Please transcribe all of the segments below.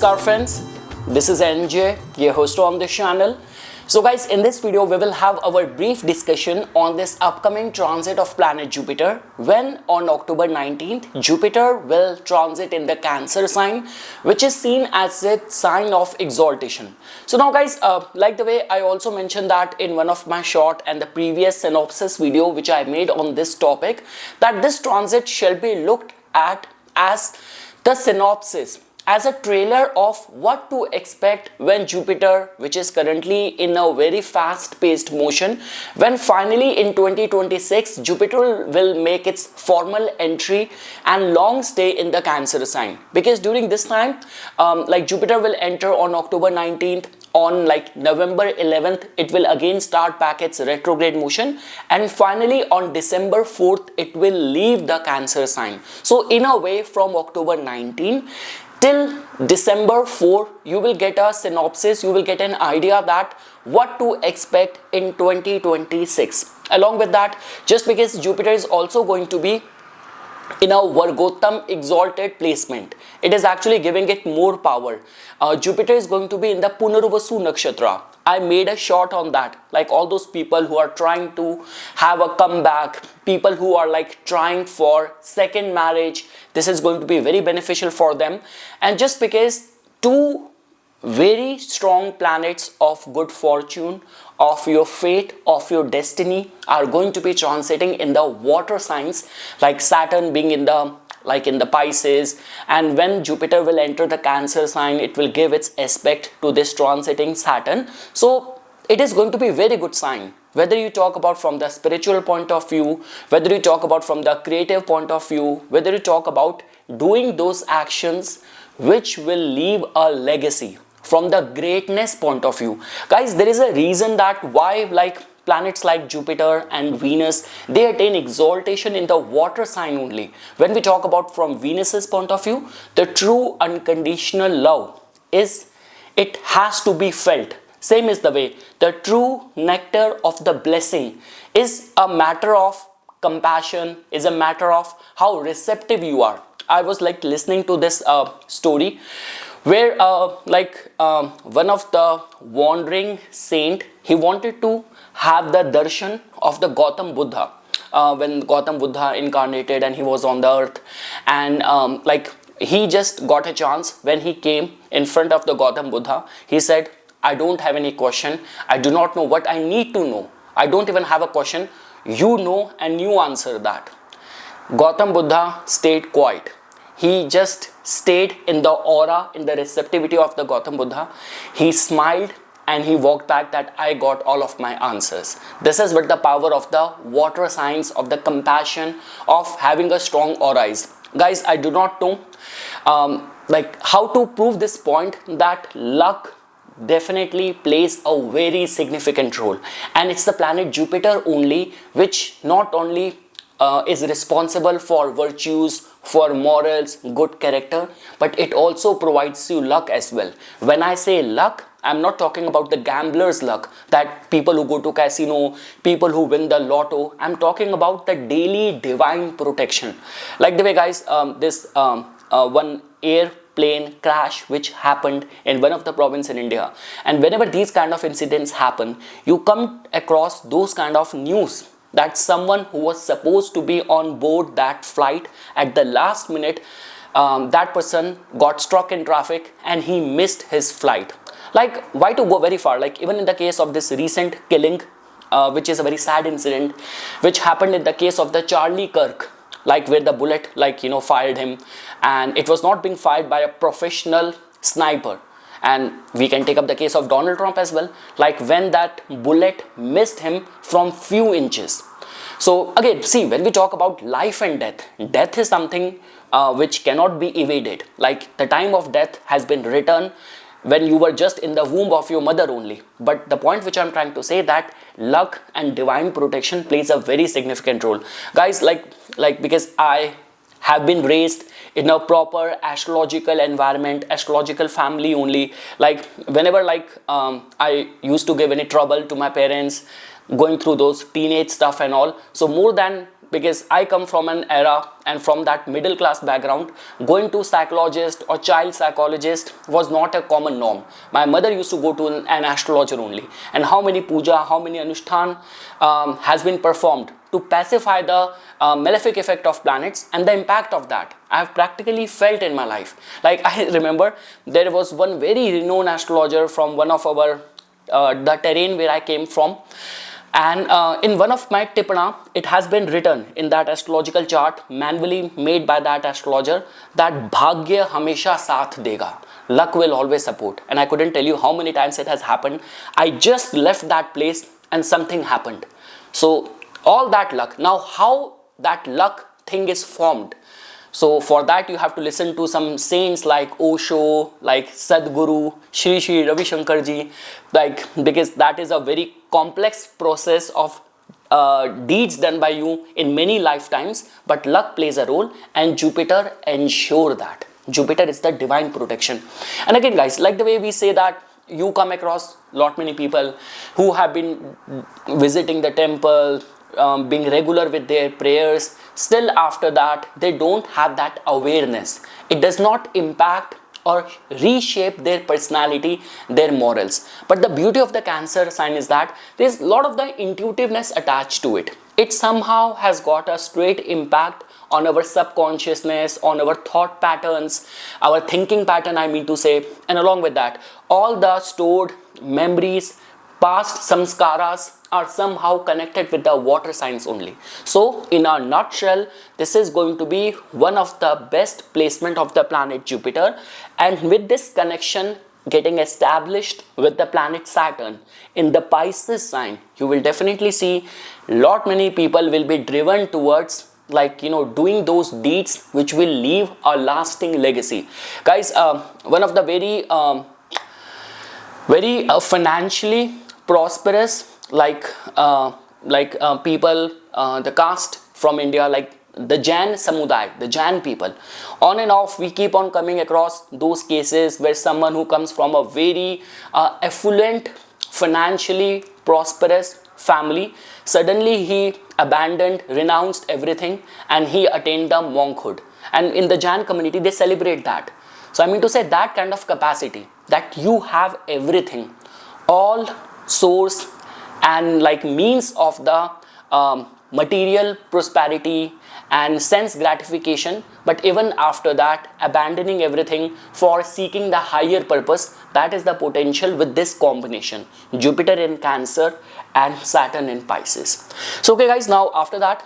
Namaskar friends, this is NJ, your host on this channel. So guys, in this video we will have our brief discussion on this upcoming transit of planet Jupiter, when on October 19th Jupiter will transit in the Cancer sign, which is seen as a sign of exaltation. So now guys, like the way I also mentioned that in one of my short and the previous synopsis video which I made on this topic, that this transit shall be looked at as the synopsis, as a trailer of what to expect when Jupiter, which is currently in a very fast-paced motion, when finally in 2026 Jupiter will make its formal entry and long stay in the Cancer sign. Because during this time, like Jupiter will enter on October 19th, on like November 11th it will again start back its retrograde motion, and finally on December 4th it will leave the Cancer sign. So in a way, from October 19 till December 4 you will get a synopsis, you will get an idea that what to expect in 2026. Along with that, just because Jupiter is also going to be in a Vargottam exalted placement, it is actually giving it more power. Jupiter is going to be in the Punarvasu Nakshatra. I made a short on that, like all those people who are trying to have a comeback, people who are like trying for second marriage, this is going to be very beneficial for them. And just because two very strong planets of good fortune, of your fate, of your destiny are going to be transiting in the water signs, like Saturn being in the Pisces, and when Jupiter will enter the Cancer sign, it will give its aspect to this transiting Saturn. So it is going to be a very good sign, whether you talk about from the spiritual point of view, whether you talk about from the creative point of view, whether you talk about doing those actions which will leave a legacy from the greatness point of view. Guys, there is a reason that why like planets like Jupiter and Venus, they attain exaltation in the water sign only. When we talk about from Venus's point of view, the true unconditional love is, it has to be felt. Same is the way the true nectar of the blessing is a matter of compassion, is a matter of how receptive you are. I was like listening to this story where one of the wandering saint, he wanted to have the darshan of the Gautam Buddha when Gautam Buddha incarnated and he was on the earth, and he just got a chance. When he came in front of the Gautam Buddha, he said, I don't have any question, I do not know what I need to know, I don't even have a question, you know and you answer that. Gautam Buddha stayed quiet. He just stayed in the aura, in the receptivity of the Gautam Buddha. He smiled and he walked back that I got all of my answers. This is what the power of the water signs, of the compassion, of having a strong aura is. Guys, I do not know how to prove this point, that luck definitely plays a very significant role, and it's the planet Jupiter only which not only is responsible for virtues, for morals, good character, but it also provides you luck as well. When I say luck, I'm not talking about the gambler's luck, that people who go to casino, people who win the lotto. I'm talking about the daily divine protection. Like the way guys, this one airplane crash which happened in one of the province in India, and whenever these kind of incidents happen, you come across those kind of news that someone who was supposed to be on board that flight at the last minute, that person got struck in traffic and he missed his flight. Like, why to go very far? Like, even in the case of this recent killing, which is a very sad incident which happened in the case of the Charlie Kirk, like where the bullet fired him, and it was not being fired by a professional sniper. And we can take up the case of Donald Trump as well, like when that bullet missed him from few inches. So again, see, when we talk about life and death, death is something which cannot be evaded. Like the time of death has been written when you were just in the womb of your mother only. But the point which I'm trying to say, that luck and divine protection plays a very significant role. Guys, because I have been raised in a proper astrological environment, astrological family only. Like whenever I used to give any trouble to my parents, going through those teenage stuff and all, so more than because I come from an era and from that middle class background, going to psychologist or child psychologist was not a common norm. My mother used to go to an astrologer only. And how many puja, how many anushthan has been performed to pacify the malefic effect of planets and the impact of that I have practically felt in my life. Like I remember there was one very renowned astrologer from one of our the terrain where I came from, and in one of my tipana it has been written in that astrological chart manually made by that astrologer that bhagya hamesha saath dega, luck will always support. And I couldn't tell you how many times it has happened. I just left that place and something happened. So all that luck, now how that luck thing is formed, so for that you have to listen to some saints like Osho, like Sadhguru, Shri Ravi Shankar ji, like, because that is a very complex process of deeds done by you in many lifetimes, but luck plays a role and Jupiter ensure that. Jupiter is the divine protection. And again guys, like the way we say that you come across lot many people who have been visiting the temple, being regular with their prayers, still after that they don't have that awareness. It does not impact or reshape their personality, their morals. But the beauty of the Cancer sign is that there's a lot of the intuitiveness attached to it. It somehow has got a straight impact on our subconsciousness, on our thought patterns, our thinking pattern I mean to say, and along with that all the stored memories, past samskaras are somehow connected with the water signs only. So in a nutshell, this is going to be one of the best placement of the planet Jupiter, and with this connection getting established with the planet Saturn in the Pisces sign, you will definitely see lot many people will be driven towards, like, doing those deeds which will leave a lasting legacy. Guys, one of the very financially prosperous people, the caste from India, like the Jain Samudaya, the Jain people, on and off we keep on coming across those cases where someone who comes from a very affluent, financially prosperous family, suddenly he abandoned, renounced everything and he attained the monkhood. And in the Jain community they celebrate that. So I mean to say that kind of capacity, that you have everything, all source and like means of the material prosperity and sense gratification, but even after that abandoning everything for seeking the higher purpose. That is the potential with this combination, Jupiter in Cancer and Saturn in Pisces. So okay guys, now after that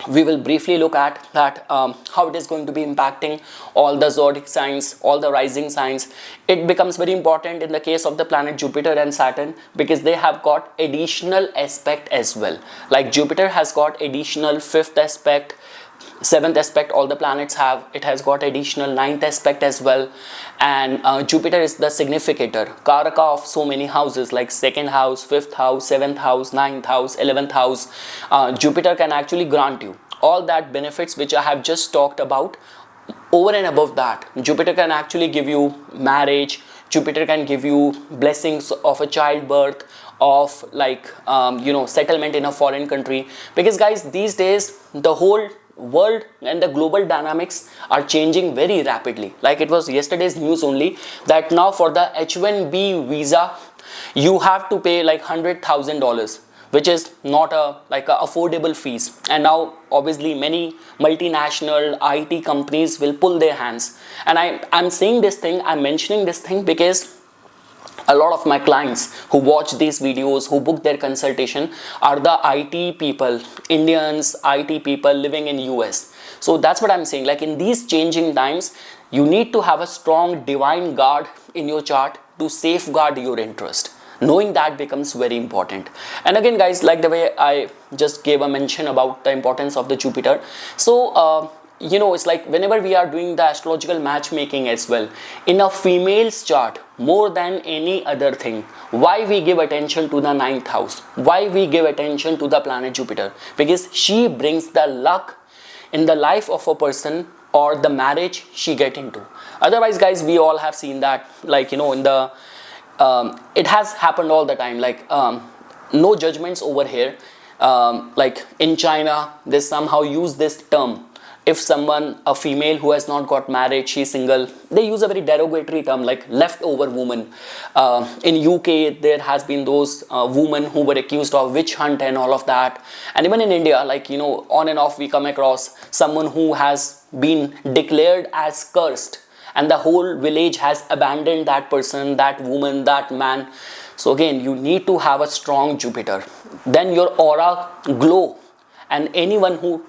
we will briefly look at that how it is going to be impacting all the zodiac signs, all the rising signs. It becomes very important in the case of the planet Jupiter and Saturn because they have got additional aspect as well. Like Jupiter has got additional 5th aspect, 7th aspect, all the planets have. It has got additional 9th aspect as well. And Jupiter is the significator, Karaka of so many houses like 2nd house, 5th house, 7th house, 9th house, 11th house. Jupiter can actually grant you all that benefits which I have just talked about. Over and above that, Jupiter can actually give you marriage. Jupiter can give you blessings of a childbirth, of like settlement in a foreign country. Because guys, these days the whole world and the global dynamics are changing very rapidly. Like it was yesterday's news only that now for the H1B visa you have to pay like $100,000, which is not a affordable fees. And now obviously many multinational IT companies will pull their hands. And I'm saying this thing, I'm mentioning this thing because a lot of my clients who watch these videos, who book their consultation, are the IT people, Indians, IT people living in US. So that's what I'm saying. Like in these changing times, you need to have a strong divine guard in your chart to safeguard your interest. Knowing that becomes very important. And again guys, like the way I just gave a mention about the importance of the Jupiter. So it's like whenever we are doing the astrological matchmaking as well, in a female's chart, more than any other thing, why we give attention to the 9th house, why we give attention to the planet Jupiter? Because she brings the luck in the life of a person or the marriage she get into. Otherwise guys, we all have seen that, like in the it has happened all the time, like no judgments over here. like in China, they somehow use this term. If someone, a female who has not got married, she's single, they use a very derogatory term like leftover woman. In UK, there has been those women who were accused of witch hunt and all of that. And even in India, like, you know, on and off we come across someone who has been declared as cursed, and the whole village has abandoned that person, that woman, that man. So again, you need to have a strong Jupiter. Then your aura glow, and anyone who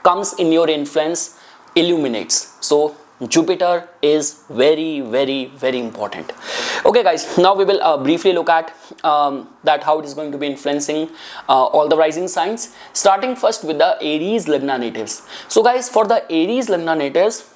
comes in your influence illuminates. So Jupiter is very, very, very important. Okay guys, now we will briefly look at that how it is going to be influencing all the rising signs, starting first with the Aries Lagna natives. So guys, for the Aries Lagna natives,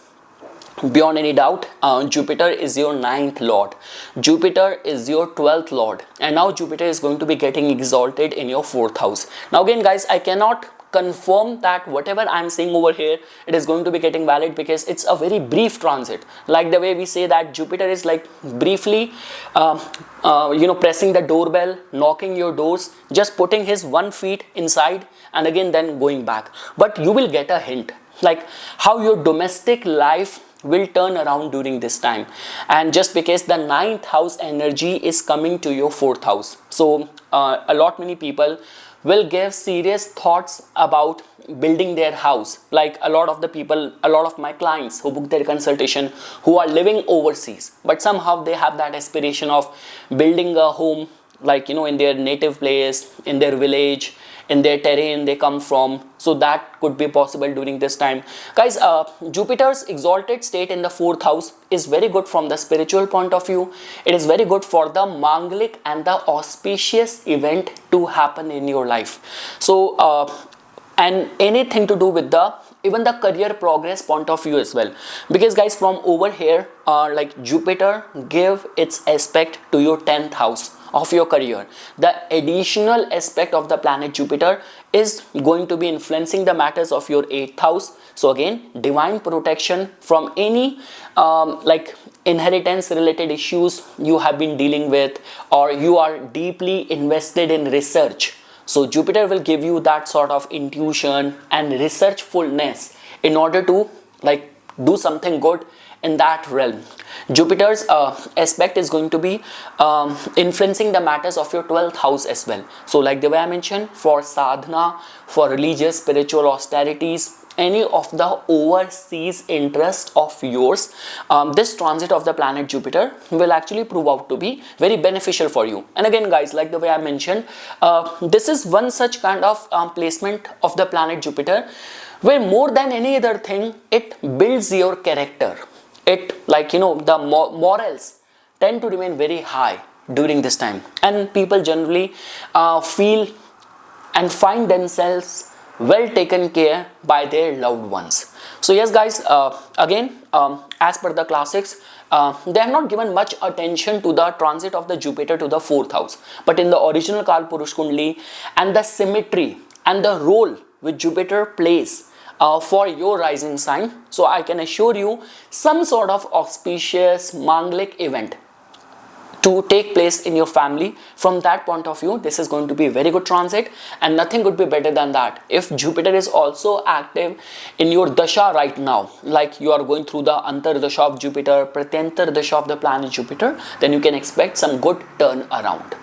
beyond any doubt, Jupiter is your 9th lord, Jupiter is your 12th lord, and now Jupiter is going to be getting exalted in your 4th house. Now again guys, I cannot confirm that whatever I'm saying over here, it is going to be getting valid, because it's a very brief transit. Like the way we say that Jupiter is like briefly pressing the doorbell, knocking your doors, just putting his 1 foot inside and again then going back. But you will get a hint like how your domestic life will turn around during this time. And just because the 9th house energy is coming to your 4th house, so many people will give serious thoughts about building their house. Like a lot of the people, a lot of my clients who book their consultation, who are living overseas, but somehow they have that aspiration of building a home, like, you know, in their native place, in their village, in their terrain they come from. So that could be possible during this time. Guys, Jupiter's exalted state in the 4th house is very good from the spiritual point of view. It is very good for the Manglik and the auspicious event to happen in your life. So and anything to do with the even the career progress point of view as well, because guys, from over here, like Jupiter give its aspect to your 10th house of your career. The additional aspect of the planet Jupiter is going to be influencing the matters of your 8th house. So again, divine protection from any like inheritance related issues you have been dealing with, or you are deeply invested in research. So Jupiter will give you that sort of intuition and researchfulness in order to like do something good in that realm. Jupiter's aspect is going to be influencing the matters of your 12th house as well. So like the way I mentioned, for sadhana, for religious spiritual austerities, any of the overseas interest of yours, this transit of the planet Jupiter will actually prove out to be very beneficial for you. And again guys, like the way I mentioned, this is one such kind of placement of the planet Jupiter where more than any other thing, it builds your character. It, like, you know, the morals tend to remain very high during this time, and people generally feel and find themselves well taken care by their loved ones. So yes guys, again, as per the classics, they have not given much attention to the transit of the Jupiter to the 4th house, but in the original Kalpurush Kundli and the symmetry and the role which Jupiter plays for your rising sign, so I can assure you some sort of auspicious Manglik event to take place in your family. From that point of view, this is going to be a very good transit, and nothing could be better than that. If Jupiter is also active in your dasha right now, like you are going through the Antar dasha of Jupiter, Pratyantar dasha of the planet Jupiter, then you can expect some good turn around.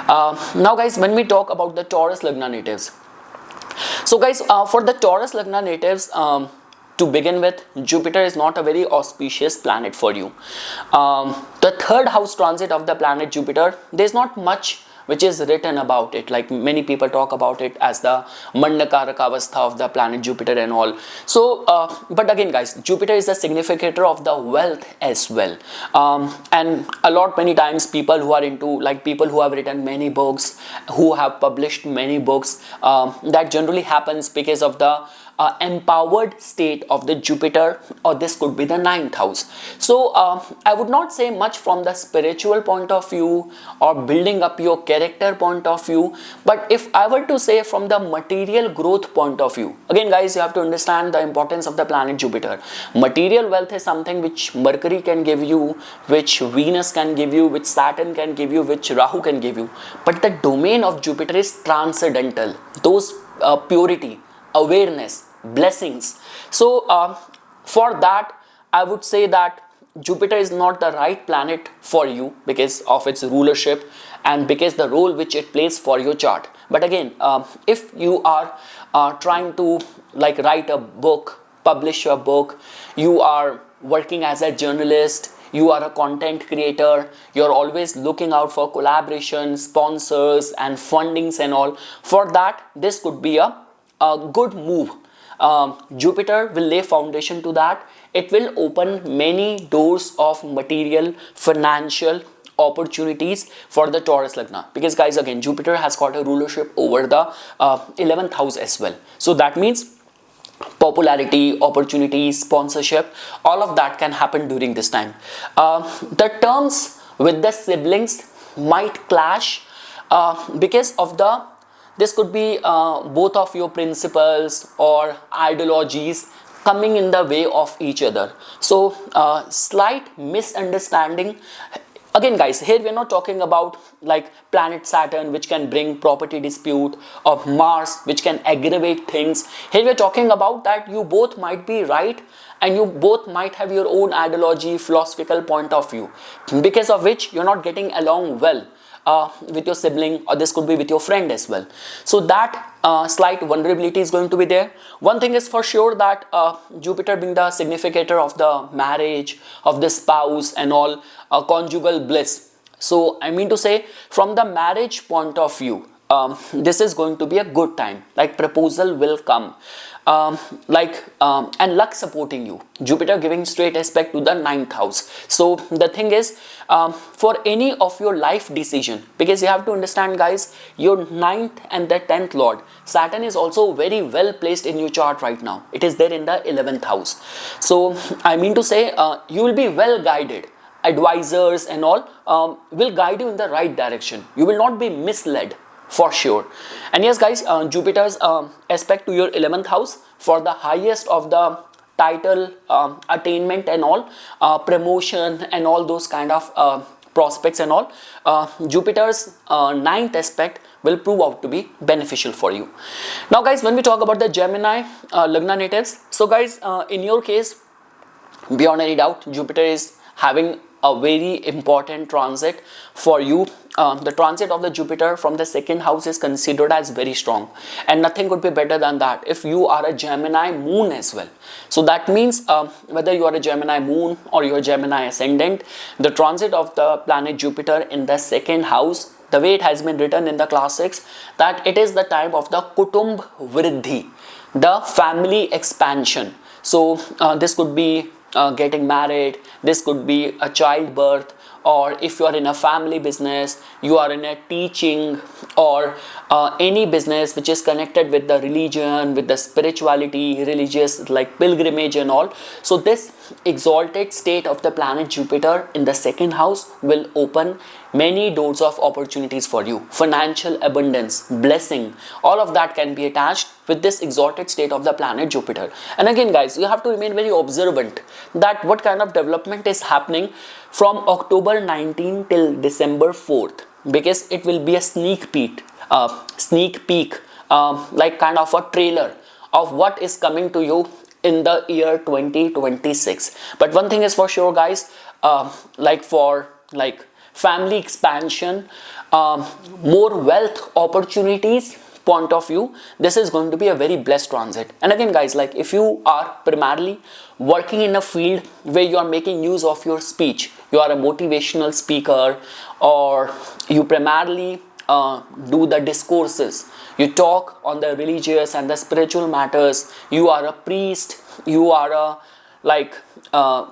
Now guys, when we talk about the Taurus Lagna natives, so guys, for the Taurus Lagna natives, to begin with, Jupiter is not a very auspicious planet for you. The 3rd house transit of the planet Jupiter, there is not much which is written about it. Like many people talk about it as the Mandakaraka Avastha of the planet Jupiter and all. So, but again guys, Jupiter is the significator of the wealth as well. And many times people who are into, like people who have written many books, who have published many books, that generally happens because of the empowered state of the Jupiter, or this could be the ninth house. So I would not say much from the spiritual point of view or building up your character point of view, but if I were to say from the material growth point of view, again guys, you have to understand the importance of the planet Jupiter. Material wealth is something which Mercury can give you, which Venus can give you, which Saturn can give you, which Rahu can give you, but the domain of Jupiter is transcendental, those purity, awareness, blessings. So for that I would say that Jupiter is not the right planet for you because of its rulership and because the role which it plays for your chart. But again, if you are trying to like write a book, publish a book, you are working as a journalist, you are a content creator, you're always looking out for collaborations, sponsors and fundings and all, for that this could be a good move. Jupiter will lay foundation to that. It will open many doors of material, financial opportunities for the Taurus Lagna, because guys, again, Jupiter has got a rulership over the 11th house as well. So that means popularity, opportunity, sponsorship, all of that can happen during this time. The terms with the siblings might clash because of the, this could be both of your principles or ideologies coming in the way of each other. So slight misunderstanding. Again guys, here we are not talking about like planet Saturn which can bring property dispute, or Mars which can aggravate things. Here we are talking about that you both might be right and you both might have your own ideology, philosophical point of view, because of which you're not getting along well with your sibling, or this could be with your friend as well. So that slight vulnerability is going to be there. One thing is for sure that Jupiter being the significator of the marriage, of the spouse and all, conjugal bliss. So I mean to say, from the marriage point of view, this is going to be a good time, like proposal will come, and luck supporting you. Jupiter giving straight aspect to the ninth house. So the thing is, for any of your life decision, because you have to understand guys, your ninth and the 10th lord Saturn is also very well placed in your chart right now. It is there in the 11th house. So I mean to say, you will be well guided. Advisors and all will guide you in the right direction. You will not be misled for sure. And yes guys, Jupiter's aspect to your 11th house for the highest of the title attainment and all, promotion and all those kind of prospects and all, Jupiter's ninth aspect will prove out to be beneficial for you. Now guys, when we talk about the Gemini Lagna natives, so guys, in your case, beyond any doubt, Jupiter is having a very important transit for you. The transit of the Jupiter from the second house is considered as very strong, and nothing could be better than that if you are a Gemini moon as well. So that means whether you are a Gemini moon or you are Gemini ascendant, the transit of the planet Jupiter in the second house, the way it has been written in the classics, that it is the time of the Kutumb Vriddhi, the family expansion. So this could be getting married, this could be a childbirth, or if you are in a family business, you are in a teaching, or any business which is connected with the religion, with the spirituality, religious like pilgrimage and all. So this exalted state of the planet Jupiter in the second house will open many doors of opportunities for you. Financial abundance, blessing, all of that can be attached with this exalted state of the planet Jupiter. And again guys, you have to remain very observant that what kind of development is happening from October 19 till December 4th, because it will be a sneak peek, like kind of a trailer of what is coming to you in the year 2026. But one thing is for sure guys, like for like family expansion, more wealth opportunities point of view, this is going to be a very blessed transit. And again guys, like if you are primarily working in a field where you are making use of your speech, you are a motivational speaker, or you primarily do the discourses, you talk on the religious and the spiritual matters, you are a priest, you are a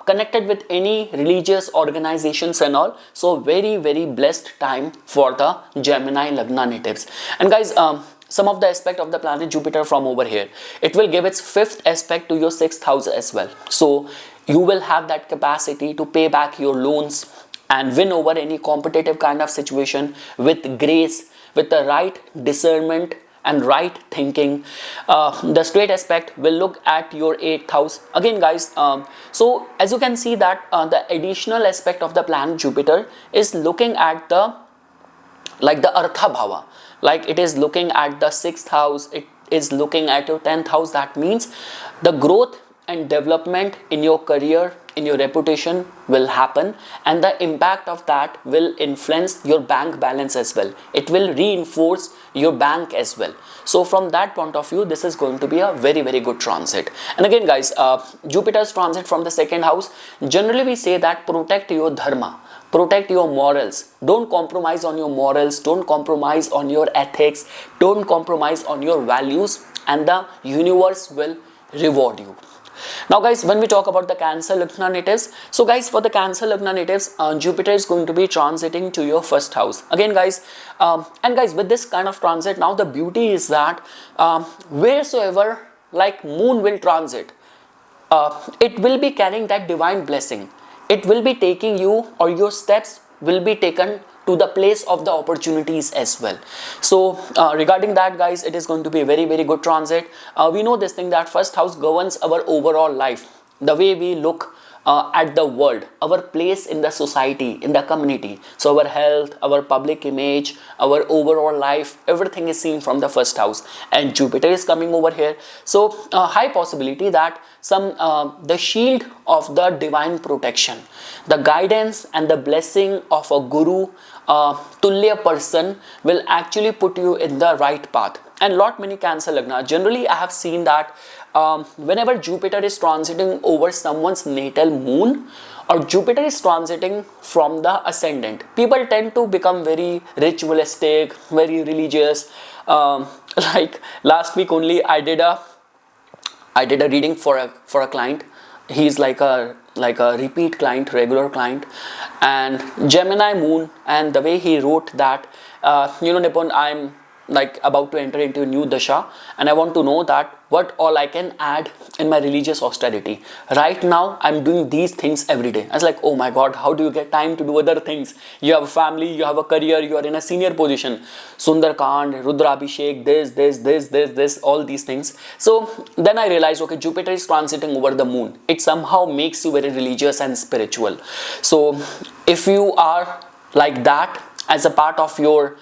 connected with any religious organizations and all, so very blessed time for the Gemini Lagna natives. And guys, some of the aspect of the planet Jupiter from over here. It will give its fifth aspect to your sixth house as well. So you will have that capacity to pay back your loans and win over any competitive kind of situation with grace, with the right discernment and right thinking. The straight aspect will look at your 8th house again, guys. So as you can see that the additional aspect of the planet Jupiter is looking at the Artha Bhava, like it is looking at the 6th house, it is looking at your 10th house. That means the growth and development in your career, in your reputation will happen, and the impact of that will influence your bank balance as well. It will reinforce your bank as well. So from that point of view, this is going to be a very, very good transit. And again, guys, Jupiter's transit from the 2nd house, generally we say that protect your dharma, protect your morals. Don't compromise on your morals, don't compromise on your ethics, don't compromise on your values, and the universe will reward you. Now guys, when we talk about the Cancer Lagna natives, so guys, for the Cancer Lagna natives, Jupiter is going to be transiting to your 1st house again, guys. And guys, with this kind of transit, now the beauty is that wheresoever like moon will transit, it will be carrying that divine blessing. It will be taking you, or your steps will be taken to the place of the opportunities as well. So regarding that, guys, it is going to be a very, very good transit. We know this thing that 1st house governs our overall life, the way we look at the world, our place in the society, in the community. So our health, our public image, our overall life, everything is seen from the 1st house, and Jupiter is coming over here. So high possibility that the shield of the divine protection, the guidance and the blessing of a guru, Tulya person will actually put you in the right path. And lot many Cancer Lagna, generally I have seen that whenever Jupiter is transiting over someone's natal moon, or Jupiter is transiting from the ascendant, people tend to become very ritualistic, very religious. Like last week only I did a reading for a client. He's like a repeat client, regular client, and Gemini moon, and the way he wrote that, Nipun, I'm like about to enter into a new dasha, and I want to know that what all I can add in my religious austerity. Right now I'm doing these things every day. I was like, oh my god, how do you get time to do other things? You have a family, you have a career, you are in a senior position. Sundarkand, Rudrabhishek, this, all these things. So then I realized, okay, Jupiter is transiting over the moon. It somehow makes you very religious and spiritual. So if you are like that as a part of your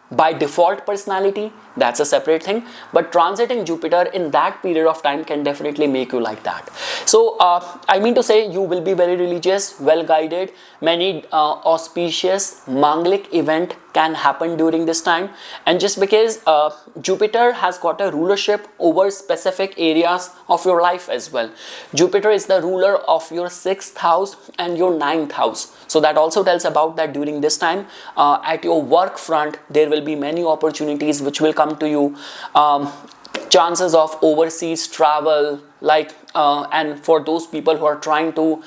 by default personality, that's a separate thing, but transiting Jupiter in that period of time can definitely make you like that. So I mean to say, you will be very religious, well guided. Many auspicious Manglik event can happen during this time, and just because Jupiter has got a rulership over specific areas of your life as well. Jupiter is the ruler of your 6th house and your 9th house. So that also tells about that during this time at your work front, there will be many opportunities which will come to you. Chances of overseas travel, like and for those people who are trying to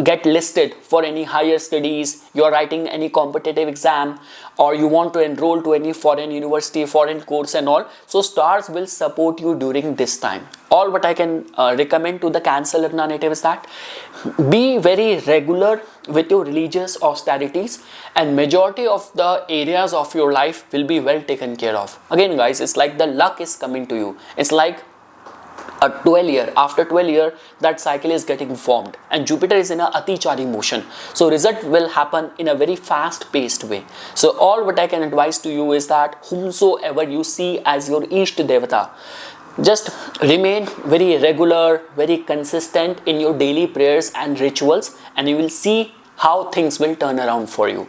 get listed for any higher studies, you are writing any competitive exam, or you want to enroll to any foreign university, foreign course and all, so stars will support you during this time. All what I can recommend to the Cancer Lagna native is that be very regular with your religious austerities, and majority of the areas of your life will be well taken care of. Again, guys, it's like the luck is coming to you. It's like a 12 year, after 12 year, that cycle is getting formed, and Jupiter is in a Atichari motion, so result will happen in a very fast paced way. So all what I can advise to you is that whomsoever you see as your Ishta Devata, just remain very regular, very consistent in your daily prayers and rituals, and you will see how things will turn around for you.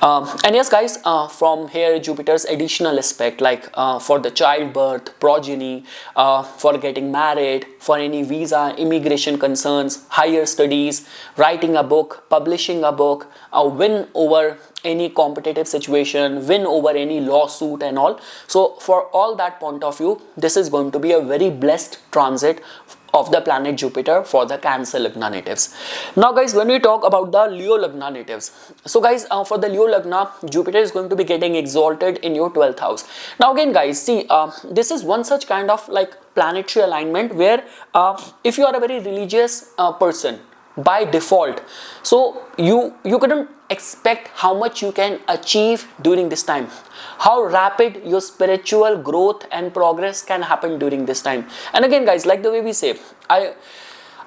And yes, guys, from here Jupiter's additional aspect, like for the childbirth, progeny, for getting married, for any visa, immigration concerns, higher studies, writing a book, publishing a book, win over any competitive situation, win over any lawsuit and all. So for all that point of view, this is going to be a very blessed transit of the planet Jupiter for the Cancer Lagna natives. Now guys, when we talk about the Leo Lagna natives, so guys, for the Leo Lagna, Jupiter is going to be getting exalted in your 12th house. Now again guys, see, this is one such kind of like planetary alignment where if you are a very religious person by default, so you couldn't expect how much you can achieve during this time, how rapid your spiritual growth and progress can happen during this time. And again guys, like the way we say, I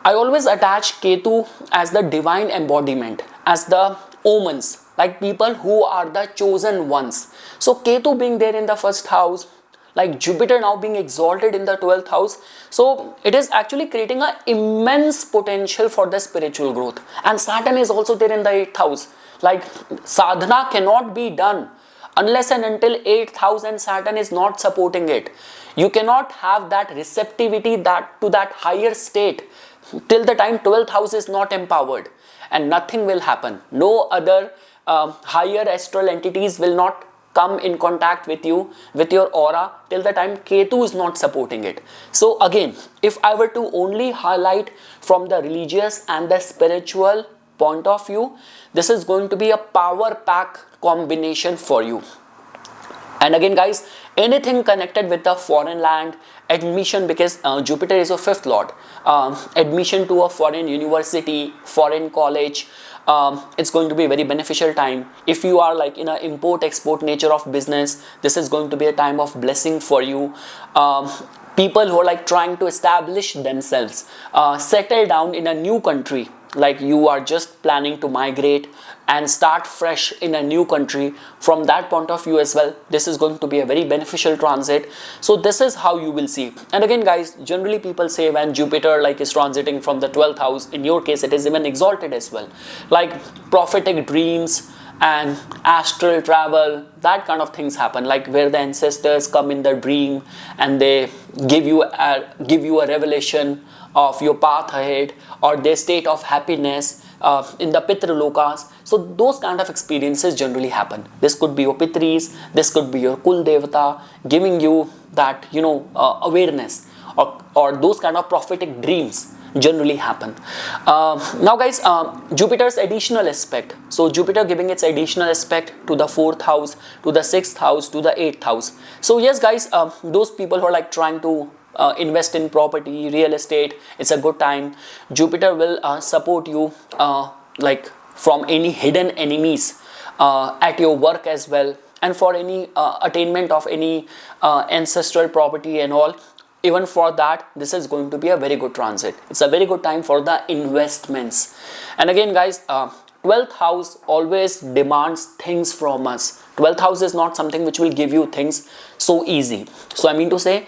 always attach Ketu as the divine embodiment, as the omens, like people who are the chosen ones. So Ketu being there in the first house, like Jupiter now being exalted in the 12th house, so it is actually creating an immense potential for the spiritual growth. And Saturn is also there in the 8th house. Like sadhana cannot be done unless and until 8th house and Saturn is not supporting it. You cannot have that receptivity that to that higher state till the time 12th house is not empowered, and nothing will happen. No other higher astral entities will not come in contact with you, with your aura, till the time Ketu is not supporting it. So again, if I were to only highlight from the religious and the spiritual point of view, this is going to be a power pack combination for you. And again guys, anything connected with the foreign land, admission, because Jupiter is a 5th lord, admission to a foreign university, foreign college, it's going to be a very beneficial time. If you are like in a import export nature of business, this is going to be a time of blessing for you. People who are like trying to establish themselves, settle down in a new country, like you are just planning to migrate and start fresh in a new country, from that point of view as well, this is going to be a very beneficial transit. So this is how you will see. And again guys, generally people say when Jupiter like is transiting from the 12th house, in your case it is even exalted as well, like prophetic dreams and astral travel, that kind of things happen, like where the ancestors come in the dream and they give you a revelation of your path ahead, or their state of happiness in the Pitra Lokas. So those kind of experiences generally happen. This could be your Pitris, this could be your Kul Devata, giving you that, you know, awareness, or those kind of prophetic dreams generally happen. Now guys, Jupiter's additional aspect, so Jupiter giving its additional aspect to the 4th house, to the 6th house, to the 8th house. So yes guys, those people who are like trying to invest in property, real estate, it's a good time. Jupiter will support you like from any hidden enemies at your work as well, and for any attainment of any ancestral property and all. Even for that, this is going to be a very good transit. It's a very good time for the investments. And again guys, 12th house always demands things from us. 12th house is not something which will give you things so easy. So I mean to say,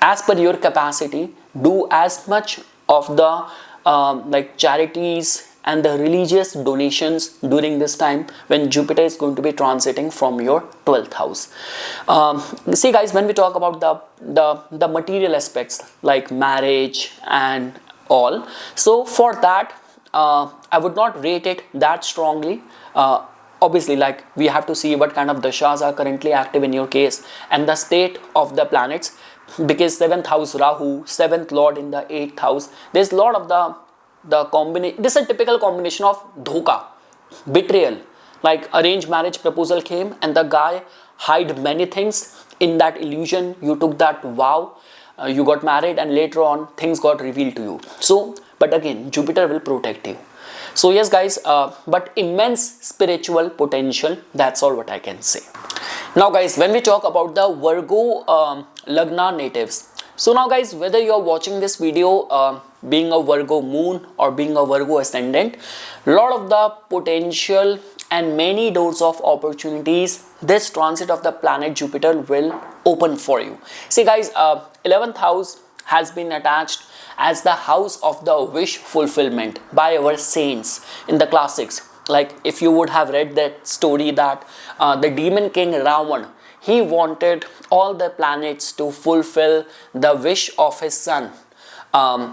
as per your capacity, do as much of the like charities and the religious donations during this time when Jupiter is going to be transiting from your 12th house. See guys, when we talk about the material aspects like marriage and all, so for that I would not rate it that strongly. Obviously, like we have to see what kind of dashas are currently active in your case and the state of the planets, because 7th house Rahu, 7th lord in the 8th house, there's a lot of the combination. This is a typical combination of dhoka, betrayal, like arranged marriage proposal came and the guy hid many things in that illusion. You took that vow, you got married, and later on things got revealed to you. So but again, Jupiter will protect you. So yes guys, but immense spiritual potential, that's all what I can say. Now guys, when we talk about the Virgo Lagna natives, so now guys, whether you are watching this video being a Virgo moon or being a Virgo ascendant, lot of the potential and many doors of opportunities this transit of the planet Jupiter will open for you. See guys, 11th house has been attached as the house of the wish fulfillment by our saints in the classics. Like if you would have read that story that the demon king Ravan, he wanted all the planets to fulfill the wish of his son.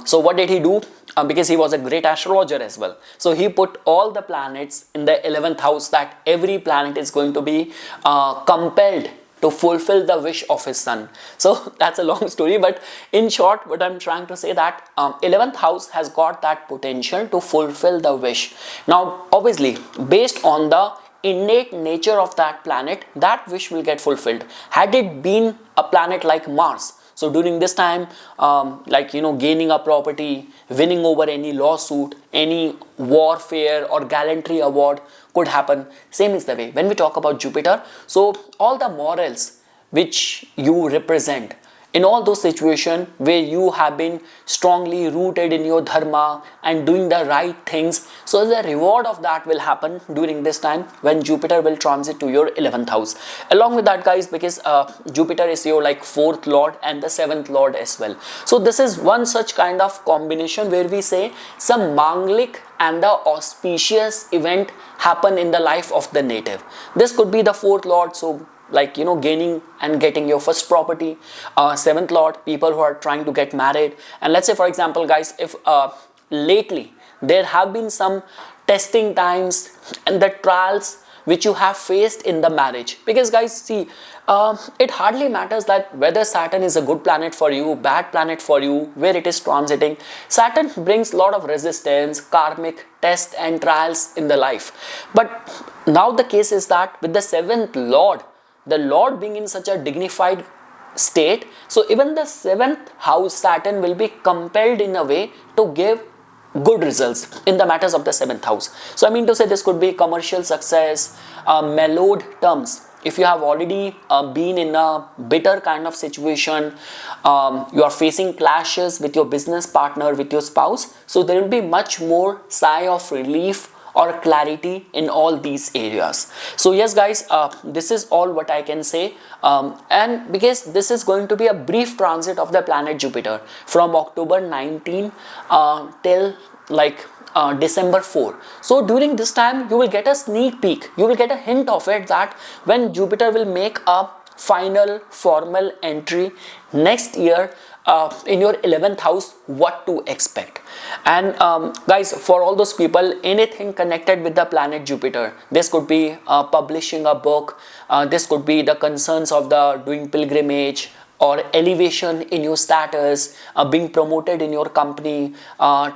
So what did he do? Because he was a great astrologer as well, so he put all the planets in the 11th house, that every planet is going to be compelled to fulfill the wish of his son. So that's a long story, but in short, what I'm trying to say that 11th house has got that potential to fulfill the wish. Now, obviously, based on the innate nature of that planet, that wish will get fulfilled. Had it been a planet like Mars, so during this time, like, you know, gaining a property, winning over any lawsuit, any warfare or gallantry award could happen. Same is the way when we talk about Jupiter. So all the morals which you represent, in all those situations where you have been strongly rooted in your dharma and doing the right things, so the reward of that will happen during this time when Jupiter will transit to your 11th house. Along with that, guys, because Jupiter is your like 4th lord and the 7th lord as well. So this is one such kind of combination where we say some manglik and the auspicious event happen in the life of the native. This could be the 4th lord, so like, you know, gaining and getting your first property. 7th lord, people who are trying to get married. And let's say, for example, guys, if lately there have been some testing times and the trials which you have faced in the marriage, because guys, see, it hardly matters that whether Saturn is a good planet for you, bad planet for you, where it is transiting. Saturn brings a lot of resistance, karmic tests and trials in the life. But now the case is that with the 7th lord, the lord being in such a dignified state, so even the 7th house Saturn will be compelled in a way to give good results in the matters of the 7th house. So I mean to say, this could be commercial success, mellowed terms. If you have already been in a bitter kind of situation, you are facing clashes with your business partner, with your spouse, so there will be much more sigh of relief or clarity in all these areas. So yes, guys, this is all what I can say, and because this is going to be a brief transit of the planet Jupiter from October 19 till like December 4. So during this time you will get a sneak peek, you will get a hint of it, that when Jupiter will make a final formal entry next year in your 11th house, what to expect. And guys, for all those people, anything connected with the planet Jupiter, this could be publishing a book, this could be the concerns of the doing pilgrimage or elevation in your status, being promoted in your company,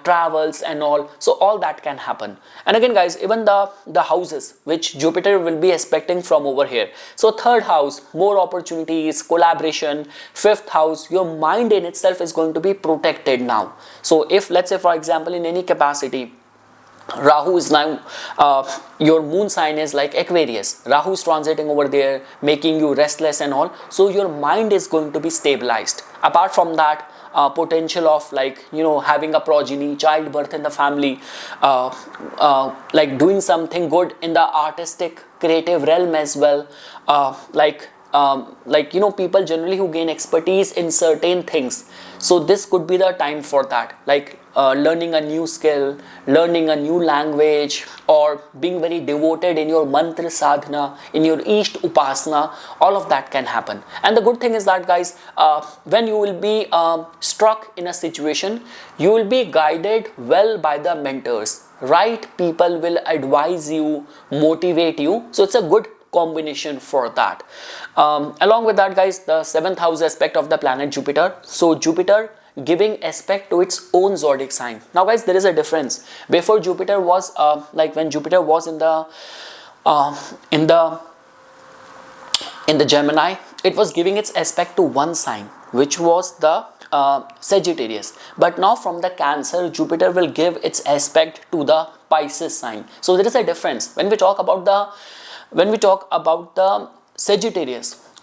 travels and all. So all that can happen. And again, guys, even the houses which Jupiter will be expecting from over here. So 3rd house, more opportunities, collaboration. 5th house, your mind in itself is going to be protected now. So if, let's say, for example, in any capacity, Rahu is now, your moon sign is like Aquarius. Rahu is transiting over there, making you restless and all. So your mind is going to be stabilized. Apart from that, potential of, like, you know, having a progeny, childbirth in the family, like doing something good in the artistic, creative realm as well. Like, you know, people generally who gain expertise in certain things. So this could be the time for that, like learning a new skill, learning a new language, or being very devoted in your mantra sadhana, in your Ishta upasana. All of that can happen. And the good thing is that, guys, when you will be struck in a situation, you will be guided well by the mentors. Right people will advise you, motivate you. So it's a good combination for that. Along with that, guys, the 7th house aspect of the planet Jupiter. So Jupiter giving aspect to its own zodiac sign. Now, guys, there is a difference. Before Jupiter was like when Jupiter was in the Gemini, it was giving its aspect to one sign, which was the Sagittarius. But now from the Cancer, Jupiter will give its aspect to the Pisces sign. So there is a difference. When we talk about the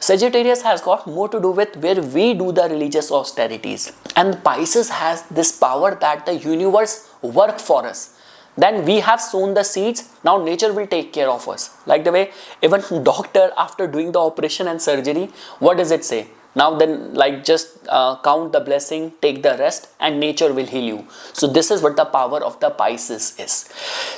Sagittarius has got more to do with where we do the religious austerities, and Pisces has this power that the universe work for us. Then we have sown the seeds, now nature will take care of us. Like the way even doctor, after doing the operation and surgery, what does it say? Now then, like, just count the blessing, take the rest, and nature will heal you. So this is what the power of the Pisces is.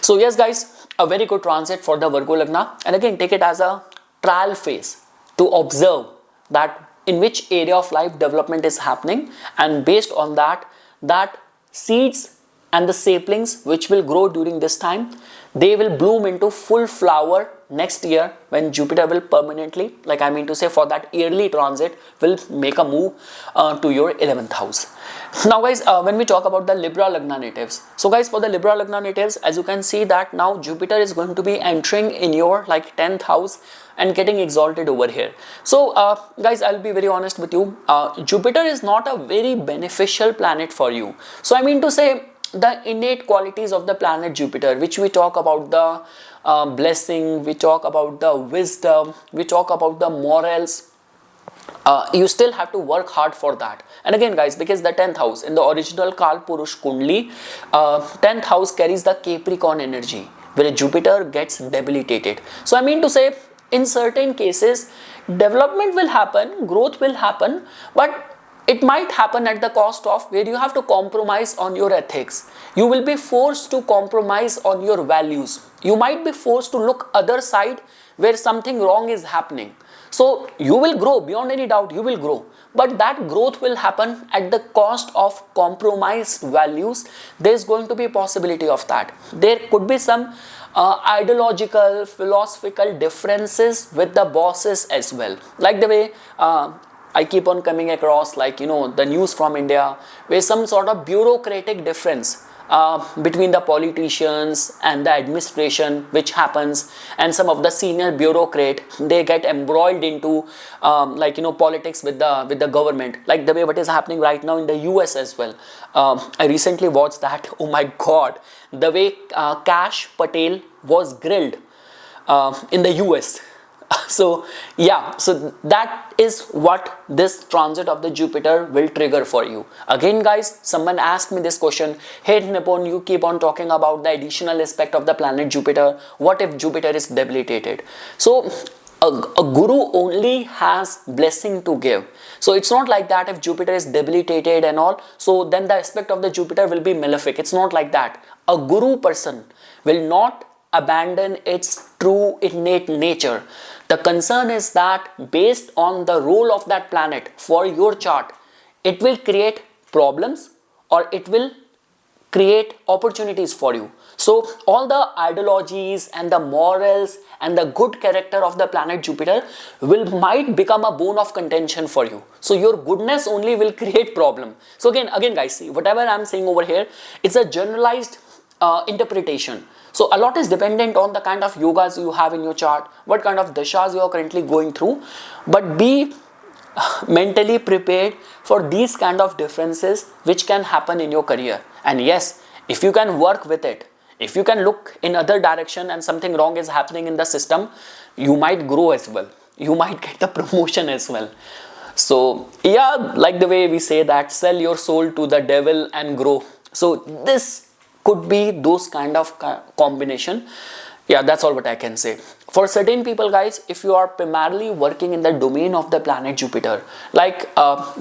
So yes, guys, a very good transit for the Virgo Lagna, and again, take it as a trial phase to observe that in which area of life development is happening, and based on that, seeds and the saplings which will grow during this time, they will bloom into full flower next year when Jupiter will permanently, like I mean to say for that yearly transit, will make a move to your 11th house. Now guys, when we talk about the Libra Lagna natives, so guys, for the Libra Lagna natives, as you can see that now Jupiter is going to be entering in your like 10th house and getting exalted over here. So guys, I'll be very honest with you, Jupiter is not a very beneficial planet for you. So I mean to say, the innate qualities of the planet Jupiter, which we talk about the blessing, we talk about the wisdom, we talk about the morals, you still have to work hard for that. And again guys, because the 10th house in the original Kal Purush Kundli, 10th house carries the Capricorn energy where Jupiter gets debilitated. So I mean to say, in certain cases development will happen, growth will happen, but it might happen at the cost of where you have to compromise on your ethics. You will be forced to compromise on your values. You might be forced to look other side where something wrong is happening. So you will grow, beyond any doubt you will grow, but that growth will happen at the cost of compromised values. There is going to be a possibility of that. There could be some ideological, philosophical differences with the bosses as well, like the way I keep on coming across, like, you know, the news from India where some sort of bureaucratic difference between the politicians and the administration which happens, and some of the senior bureaucrat, they get embroiled into like, you know, politics with the government, like the way what is happening right now in the US as well. I recently watched that. Oh my god, the way Kash Patel was grilled in the US. So yeah, so that is what this transit of the Jupiter will trigger for you. Again guys, someone asked me this question, hey Nipon, you keep on talking about the additional aspect of the planet Jupiter, what if Jupiter is debilitated? So a guru only has blessing to give. So it's not like that if Jupiter is debilitated and all, so then the aspect of the Jupiter will be malefic. It's not like that. A guru person will not abandon its true innate nature. The concern is that based on the role of that planet for your chart, it will create problems or it will create opportunities for you. So all the ideologies and the morals and the good character of the planet Jupiter might become a bone of contention for you. So your goodness only will create problem. So again guys, see, whatever I'm saying over here, it's a generalized interpretation. So a lot is dependent on the kind of yogas you have in your chart, what kind of dashas you are currently going through, but be mentally prepared for these kind of differences which can happen in your career. And yes, if you can work with it, if you can look in other direction and something wrong is happening in the system, you might grow as well, you might get the promotion as well. So yeah, like the way we say that sell your soul to the devil and grow. So this could be those kind of combination. Yeah, that's all what I can say. For certain people guys, if you are primarily working in the domain of the planet Jupiter, like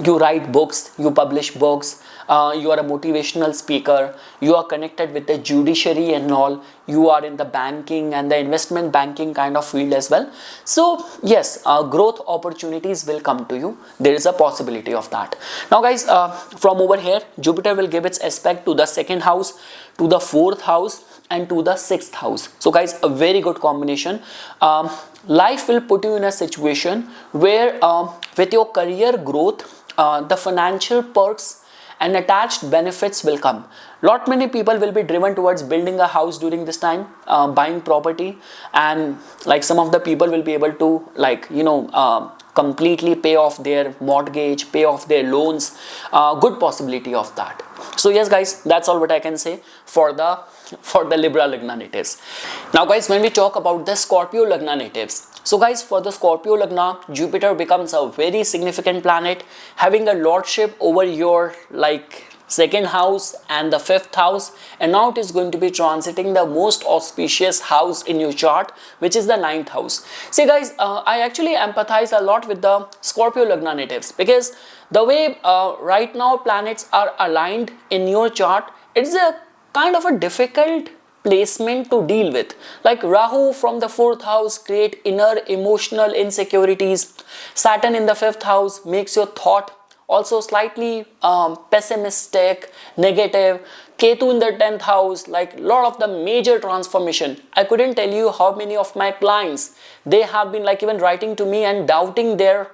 you write books, you publish books, you are a motivational speaker, you are connected with the judiciary and all, you are in the banking and the investment banking kind of field as well. So yes, growth opportunities will come to you. There is a possibility of that. Now guys, from over here, Jupiter will give its aspect to the 2nd house, to the 4th house, and to the 6th house. So guys, a very good combination. Life will put you in a situation where with your career growth, the financial perks and attached benefits will come. Lot many people will be driven towards building a house during this time, buying property, and like some of the people will be able to, like, you know, completely pay off their mortgage, pay off their loans. Good possibility of that. So yes guys, that's all what I can say for the Libra Lagna natives. Now guys, when we talk about the Scorpio Lagna natives, so guys, for the Scorpio Lagna, Jupiter becomes a very significant planet, having a lordship over your like 2nd house and the 5th house, and now it is going to be transiting the most auspicious house in your chart, which is the 9th house. See guys, I actually empathize a lot with the Scorpio Lagna natives, because the way right now planets are aligned in your chart, it's a kind of a difficult placement to deal with. Like Rahu from the 4th house create inner emotional insecurities. Saturn in the 5th house makes your thought also slightly pessimistic, negative, Ketu in the 10th house, like lot of the major transformation. I couldn't tell you how many of my clients, they have been like even writing to me and doubting their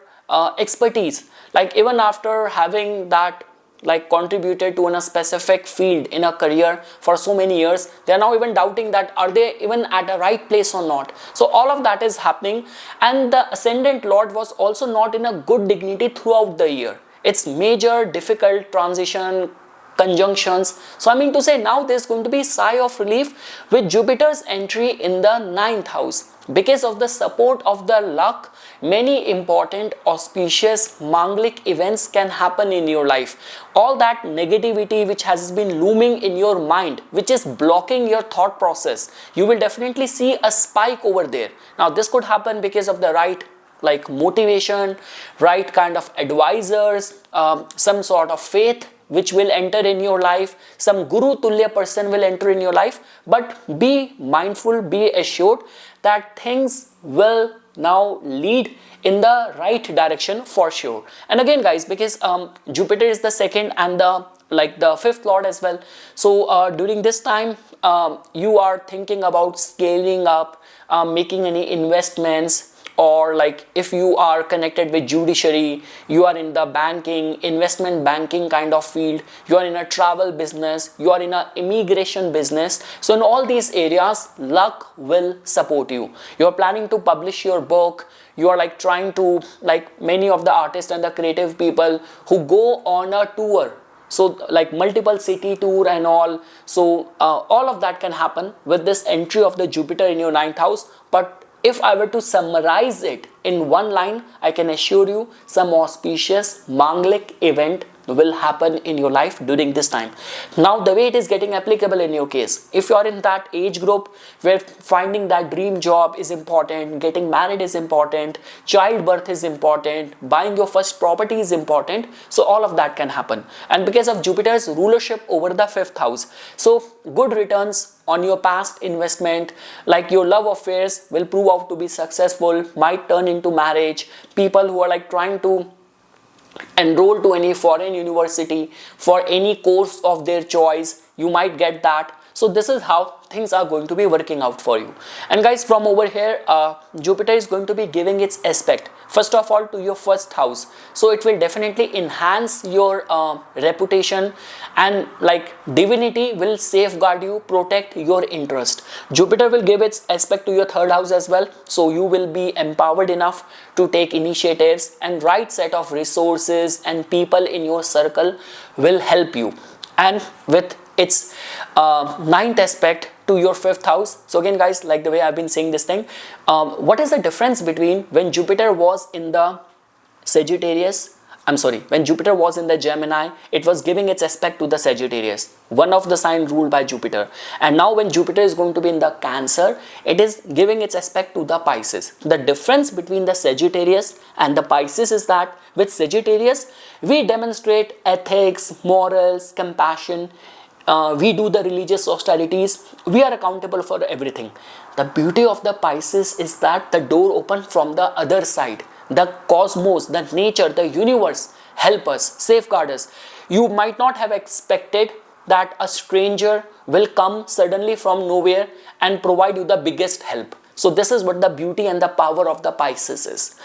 expertise. Like even after having that like contributed to in a specific field in a career for so many years, they are now even doubting that are they even at the right place or not. So all of that is happening, and the ascendant lord was also not in a good dignity throughout the year. It's major difficult transition conjunctions. So I mean to say, now there's going to be sigh of relief with Jupiter's entry in the 9th house. Because of the support of the luck, many important auspicious Manglik events can happen in your life. All that negativity which has been looming in your mind, which is blocking your thought process, you will definitely see a spike over there. Now this could happen because of the right like motivation, right kind of advisors, some sort of faith which will enter in your life, some guru tulya person will enter in your life. But be mindful, be assured that things will now lead in the right direction for sure. And again guys, because Jupiter is the second and the fifth lord as well, so during this time you are thinking about scaling up, making any investments, or like if you are connected with judiciary, you are in the banking, investment banking kind of field, you are in a travel business, you are in a immigration business. So in all these areas, luck will support you. You are planning to publish your book, you are like trying to, like many of the artists and the creative people who go on a tour, so like multiple city tour and all, so all of that can happen with this entry of the Jupiter in your 9th house. But if I were to summarize it in one line, I can assure you some auspicious Manglik event will happen in your life during this time. Now the way it is getting applicable in your case, if you are in that age group where finding that dream job is important, getting married is important, childbirth is important, buying your first property is important, so all of that can happen. And because of Jupiter's rulership over the 5th house, so good returns on your past investment, like your love affairs will prove out to be successful, might turn into marriage. People who are like trying to enroll to any foreign university for any course of their choice, you might get that. So this is how things are going to be working out for you. And guys, from over here, Jupiter is going to be giving its aspect first of all to your 1st house, so it will definitely enhance your reputation, and like divinity will safeguard you, protect your interest. Jupiter will give its aspect to your 3rd house as well, so you will be empowered enough to take initiatives, and right set of resources and people in your circle will help you. And with its 9th aspect to your 5th house, so again guys, like the way I've been saying this thing, what is the difference between when Jupiter was in the Sagittarius, when Jupiter was in the Gemini, it was giving its aspect to the Sagittarius, one of the sign ruled by Jupiter. And now when Jupiter is going to be in the Cancer, it is giving its aspect to the Pisces. The difference between the Sagittarius and the Pisces is that with Sagittarius, we demonstrate ethics, morals, compassion, we do the religious austerities, we are accountable for everything. The beauty of the Pisces is that the door opens from the other side. The cosmos, the nature, the universe help us, safeguard us. You might not have expected that a stranger will come suddenly from nowhere and provide you the biggest help. So this is what the beauty and the power of the Pisces is.